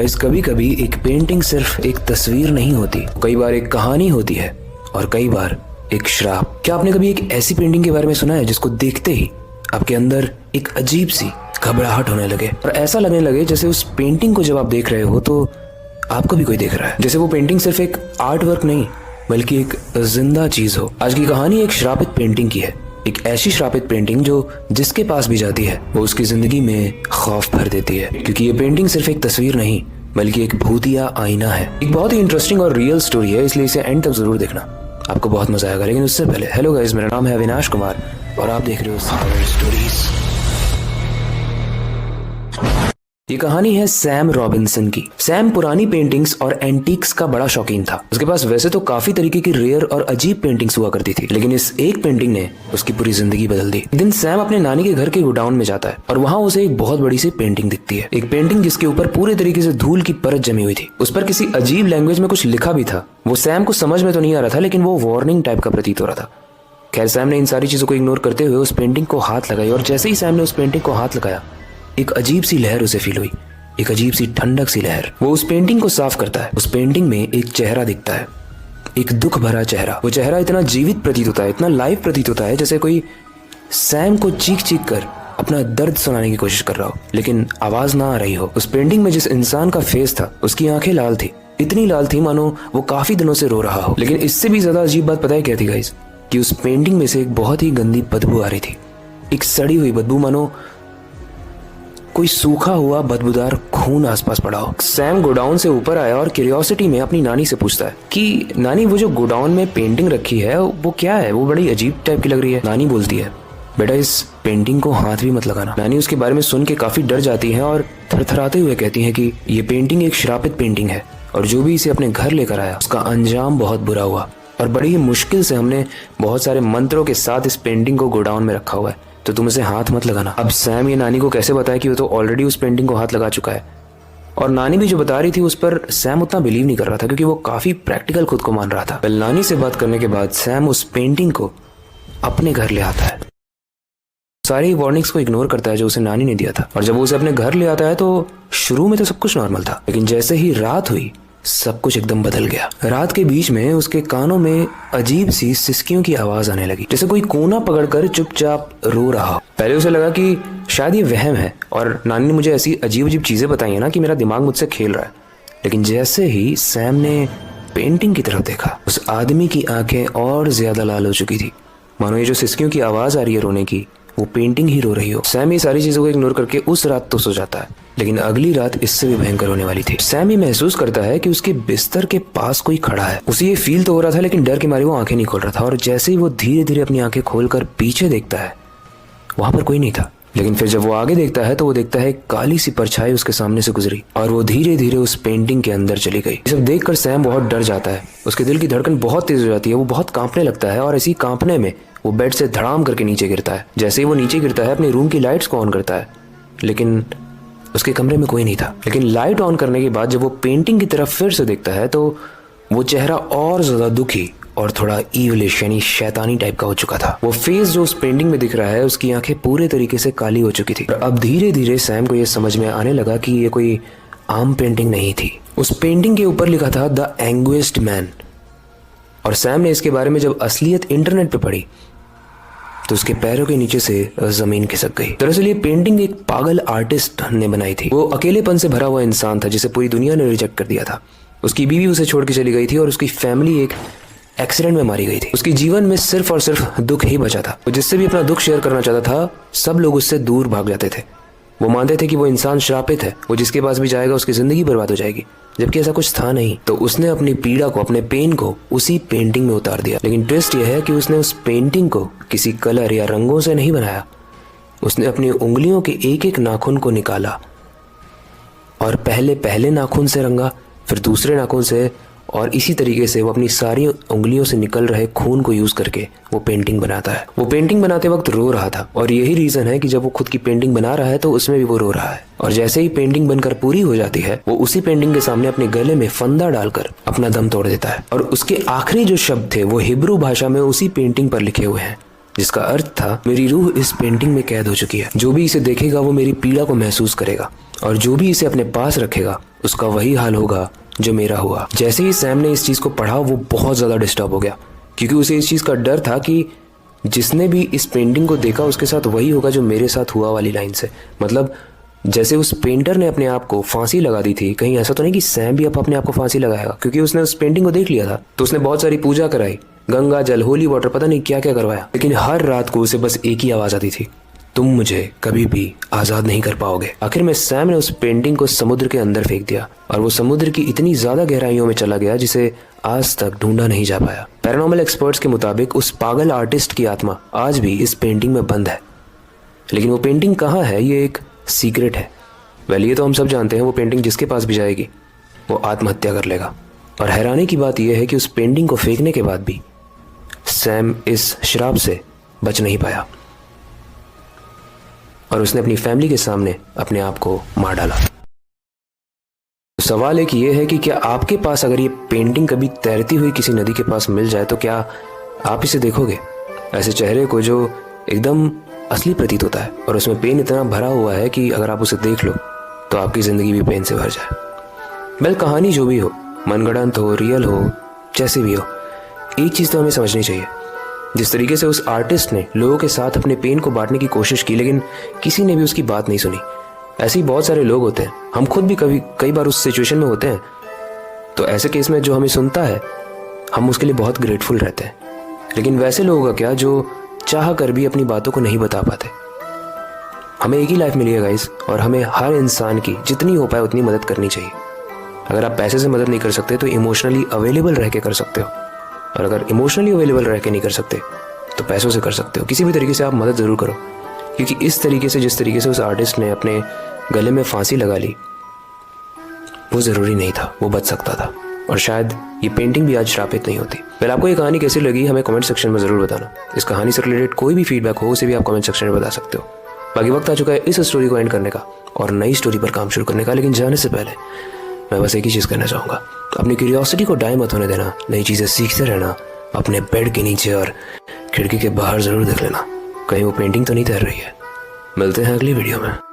इस कभी कभी एक पेंटिंग सिर्फ एक तस्वीर नहीं होती, कई बार एक कहानी होती है और कई बार एक श्राप। क्या आपने कभी एक ऐसी पेंटिंग के बारे में सुना है जिसको देखते ही आपके अंदर एक अजीब सी घबराहट होने लगे और ऐसा लगने लगे जैसे उस पेंटिंग को जब आप देख रहे हो तो आपको भी कोई देख रहा है, जैसे वो पेंटिंग सिर्फ एक आर्ट वर्क नहीं बल्कि एक जिंदा चीज हो। आज की कहानी एक श्रापित पेंटिंग की है, एक ऐसी श्रापित पेंटिंग जो जिसके पास भी जाती है वो उसकी जिंदगी में खौफ भर देती है, क्योंकि ये पेंटिंग सिर्फ एक तस्वीर नहीं बल्कि एक भूतिया आईना है। एक बहुत ही इंटरेस्टिंग और रियल स्टोरी है, इसलिए इसे एंड तक जरूर देखना, आपको बहुत मजा आएगा। लेकिन उससे पहले हेलो गाइस, मेरा नाम है अविनाश कुमार और आप देख रहे हो हॉरर स्टोरीज। ये कहानी है सैम रॉबिन्सन की। सैम पुरानी पेंटिंग्स और एंटीक्स का बड़ा शौकीन था। उसके पास वैसे तो काफी तरीके की रेयर और अजीब पेंटिंग्स हुआ करती थी, लेकिन इस एक पेंटिंग ने उसकी पूरी जिंदगी बदल दी। एक दिन सैम अपने नानी के घर के गोडाउन में जाता है और वहाँ उसे एक बहुत बड़ी सी पेंटिंग दिखती है। एक पेंटिंग जिसके ऊपर पूरे तरीके से धूल की परत जमी हुई थी। उस पर किसी अजीब लैंग्वेज में कुछ लिखा भी था। वो सैम को समझ में तो नहीं आ रहा था, लेकिन वो वार्निंग टाइप का प्रतीत हो रहा था। खैर, सैम ने इन सारी चीजों को इग्नोर करते हुए उस पेंटिंग को हाथ लगाई और जैसे ही सैम ने उस पेंटिंग को हाथ लगाया एक अजीब सी लहर उसे फील हुई, एक अजीब सी ठंडक सी लहर। वो उस पेंटिंग को साफ करता है। उस पेंटिंग में एक चेहरा दिखता है, एक दुख भरा चेहरा। वो चेहरा इतना जीवित प्रतीत होता है, इतना लाइव प्रतीत होता है जैसे कोई सैम को चीख चीख कर अपना दर्द सुनाने की कोशिश कर रहा हो, लेकिन आवाज ना आ रही हो। उस पेंटिंग में जिस इंसान का फेस था उसकी आंखें लाल थी, इतनी लाल थी मानो वो काफी दिनों से रो रहा हो। लेकिन इससे भी ज्यादा अजीब बात पता है क्या थी गाइस, कि उस पेंटिंग में से एक बहुत ही गंदी बदबू आ रही थी, एक सड़ी हुई बदबू, मानो कोई सूखा हुआ बदबूदार खून आसपास पड़ा हो। सैम गोडाउन से ऊपर आया और क्यूरियोसिटी में अपनी नानी से पूछता है कि नानी, वो जो गोडाउन में पेंटिंग रखी है वो क्या है, वो बड़ी अजीब टाइप की लग रही है। नानी बोलती है, बेटा इस पेंटिंग को हाथ भी मत लगाना। नानी उसके बारे में सुन के काफी डर जाती है और थरथराते हुए कहती है कि ये पेंटिंग एक श्रापित पेंटिंग है और जो भी इसे अपने घर लेकर आया उसका अंजाम बहुत बुरा हुआ और बड़ी ही मुश्किल से हमने बहुत सारे मंत्रों के साथ इस पेंटिंग को गोडाउन में रखा हुआ है, तो तुम इसे हाथ मत लगाना। अब सैम ये नानी को कैसे बताए कि वो तो ऑलरेडी उस पेंटिंग को हाथ लगा चुका है, और नानी भी जो बता रही थी उस पर सैम उतना बिलीव नहीं कर रहा था क्योंकि वो काफी प्रैक्टिकल खुद को मान रहा था। नानी से बात करने के बाद सैम उस पेंटिंग को अपने घर ले आता है, सारी वार्निंग्स को इग्नोर करता है जो उसे नानी ने दिया था, और जब वो उसे अपने घर ले आता है तो शुरू में तो सब कुछ नॉर्मल था, लेकिन जैसे ही रात हुई सब कुछ एकदम बदल गया। रात के बीच में उसके कानों में अजीब सी सिसकियों की आवाज आने लगी, जैसे कोई कोना पकड़कर चुपचाप रो रहा हो। पहले उसे लगा कि शायद ये वहम है और नानी ने मुझे ऐसी अजीब अजीब चीजें बताई है ना कि मेरा दिमाग मुझसे खेल रहा है, लेकिन जैसे ही सैम ने पेंटिंग की तरफ देखा उस आदमी की आंखें और ज्यादा लाल हो चुकी थी, मानो ये जो सिसकियों की आवाज आ रही है रोने की वो पेंटिंग ही रो रही हो। सैम ये सारी चीजों को इग्नोर करके उस रात तो सो जाता है, लेकिन अगली रात इससे भी भयंकर होने वाली थी। सैम ये महसूस करता है कि उसके बिस्तर के पास कोई खड़ा है। उसे ये फील तो हो रहा था, लेकिन डर के मारे वो आंखें नहीं खोल रहा था, और जैसे ही वो धीरे धीरे अपनी आंखें खोलकर पीछे देखता है वहां पर कोई नहीं था। लेकिन फिर जब वो आगे देखता है तो वो देखता है काली सी परछाई उसके सामने से गुजरी और वो धीरे धीरे उस पेंटिंग के अंदर चली गई। सब देखकर सैम बहुत डर जाता है, उसके दिल की धड़कन बहुत तेज हो जाती है, वो बहुत कांपने लगता है और इसी कांपने में वो बेड से धड़ाम करके नीचे गिरता है। जैसे ही वो नीचे गिरता है अपने रूम की लाइट्स को ऑन करता है, लेकिन उसके कमरे में कोई नहीं था। लेकिन लाइट ऑन करने के बाद जब वो पेंटिंग की तरफ फिर से देखता है तो वो चेहरा और ज्यादा दुखी और थोड़ा ईविलिश यानी शैतानी टाइप का हो चुका था। वो फेस जो उस पेंटिंग में दिख रहा है उसकी आंखें पूरे तरीके से काली हो चुकी थी। और अब धीरे धीरे सैम को ये समझ में आने लगा कि ये कोई आम पेंटिंग नहीं थी। उस पेंटिंग के ऊपर लिखा था द एंग्विस्ड मैन, और सैम ने इसके बारे में जब असलियत इंटरनेट पे पढ़ी तो उसके पैरों के नीचे से जमीन खिसक गई। दरअसल ये पेंटिंग एक पागल आर्टिस्ट ने बनाई थी। वो अकेलेपन से भरा हुआ इंसान था जिसे पूरी दुनिया ने रिजेक्ट कर दिया था। उसकी बीवी उसे छोड़ के चली गई थी और उसकी फैमिली एक एक्सीडेंट में मारी गई थी। उसके जीवन में सिर्फ और सिर्फ दुख ही बचा था। वो जिससे भी अपना दुख शेयर करना चाहता था सब लोग उससे दूर भाग जाते थे। वो मानते थे कि वो इंसान श्रापित है, वो जिसके पास भी जाएगा उसकी जिंदगी बर्बाद हो जाएगी, जबकि ऐसा कुछ था नहीं। तो उसने अपनी पीड़ा को, अपने पेन को उसी पेंटिंग में उतार दिया। लेकिन ट्विस्ट यह है कि उसने उस पेंटिंग को किसी कलर या रंगों से नहीं बनाया। उसने अपनी उंगलियों के एक एक नाखून को निकाला और पहले नाखून से रंगा, फिर दूसरे नाखून से, और इसी तरीके से वो अपनी सारी उंगलियों से निकल रहे खून को यूज करके वो पेंटिंग बनाता है। वो पेंटिंग बनाते वक्त रो रहा था और यही रीजन है कि जब वो खुद की पेंटिंग बना रहा है तो उसमें भी वो रो रहा है। और जैसे ही पेंटिंग बनकर पूरी हो जाती है वो उसी पेंटिंग के सामने अपने गले में फंदा डालकर अपना दम तोड़ देता है। और उसके आखिरी जो शब्द थे वो हिब्रू भाषा में उसी पेंटिंग पर लिखे हुए हैं, जिसका अर्थ था मेरी रूह इस पेंटिंग में कैद हो चुकी है। जो भी इसे देखेगा वो मेरी पीड़ा को महसूस करेगा और जो भी इसे अपने पास रखेगा उसका वही हाल होगा जो मेरा हुआ। जैसे ही सैम ने इस चीज को पढ़ा वो बहुत ज्यादा डिस्टर्ब हो गया, क्योंकि उसे इस चीज का डर था कि जिसने भी इस पेंटिंग को देखा उसके साथ वही होगा जो मेरे साथ हुआ वाली लाइन से। मतलब जैसे उस पेंटर ने अपने आप को फांसी लगा दी थी, कहीं ऐसा तो नहीं कि सैम भी अब अपने आप को फांसी लगाएगा, क्योंकि उसने उस पेंटिंग को देख लिया था। तो उसने बहुत सारी पूजा कराई, गंगा जल, होली वाटर, पता नहीं क्या क्या करवाया, लेकिन हर रात को उसे बस एक ही आवाज आती थी, तुम मुझे कभी भी आजाद नहीं कर पाओगे। आखिर में सैम ने उस पेंटिंग को समुद्र के अंदर फेंक दिया और वो समुद्र की इतनी ज्यादा गहराइयों में चला गया जिसे आज तक ढूंढा नहीं जा पाया। पैरानॉर्मल एक्सपर्ट्स के मुताबिक उस पागल आर्टिस्ट की आत्मा आज भी इस पेंटिंग में बंद है, लेकिन वो पेंटिंग कहाँ है ये एक सीक्रेट है। वेल, ये तो हम सब जानते हैं, वो पेंटिंग जिसके पास भी जाएगी वो आत्महत्या कर लेगा। और हैरानी की बात यह है कि उस पेंटिंग को फेंकने के बाद भी सैम इस श्राप से बच नहीं पाया और उसने अपनी फैमिली के सामने अपने आप को मार डाला। तो सवाल एक ये है कि क्या आपके पास अगर ये पेंटिंग कभी तैरती हुई किसी नदी के पास मिल जाए तो क्या आप इसे देखोगे? ऐसे चेहरे को जो एकदम असली प्रतीत होता है और उसमें पेन इतना भरा हुआ है कि अगर आप उसे देख लो तो आपकी जिंदगी भी पेन से भर जाए। वेल, कहानी जो भी हो, मनगढ़ंत हो, रियल हो, जैसे भी हो, एक चीज़ तो हमें समझनी चाहिए। जिस तरीके से उस आर्टिस्ट ने लोगों के साथ अपने पेन को बांटने की कोशिश की, लेकिन किसी ने भी उसकी बात नहीं सुनी, ऐसे ही बहुत सारे लोग होते हैं। हम खुद भी कई बार उस सिचुएशन में होते हैं, तो ऐसे केस में जो हमें सुनता है हम उसके लिए बहुत ग्रेटफुल रहते हैं। लेकिन वैसे लोगों का क्या जो चाह कर भी अपनी बातों को नहीं बता पाते। हमें एक ही लाइफ मिली है गाइस, और हमें हर इंसान की जितनी हो पाए उतनी मदद करनी चाहिए। अगर आप पैसे से मदद नहीं कर सकते तो इमोशनली अवेलेबल रह के कर सकते हो, और अगर इमोशनली अवेलेबल रह के नहीं कर सकते तो पैसों से कर सकते हो। किसी भी तरीके से आप मदद ज़रूर करो, क्योंकि इस तरीके से जिस तरीके से उस आर्टिस्ट ने अपने गले में फांसी लगा ली वो ज़रूरी नहीं था, वो बच सकता था और शायद ये पेंटिंग भी आज श्रापित नहीं होती। फिर आपको ये कहानी कैसी लगी हमें कमेंट सेक्शन में ज़रूर बताना। इस कहानी से रिलेटेड कोई भी फीडबैक हो उसे भी आप कमेंट सेक्शन में बता सकते हो। बाकी वक्त आ चुका है इस स्टोरी को एंड करने का और नई स्टोरी पर काम शुरू करने का, लेकिन जाने से पहले मैं बस एक ही चीज़ करना चाहूँगा, अपनी क्यूरियोसिटी को डाई मत होने देना, नई चीज़ें सीखते रहना, अपने बेड के नीचे और खिड़की के बाहर ज़रूर देख लेना कहीं वो पेंटिंग तो नहीं तैर रही है। मिलते हैं अगली वीडियो में।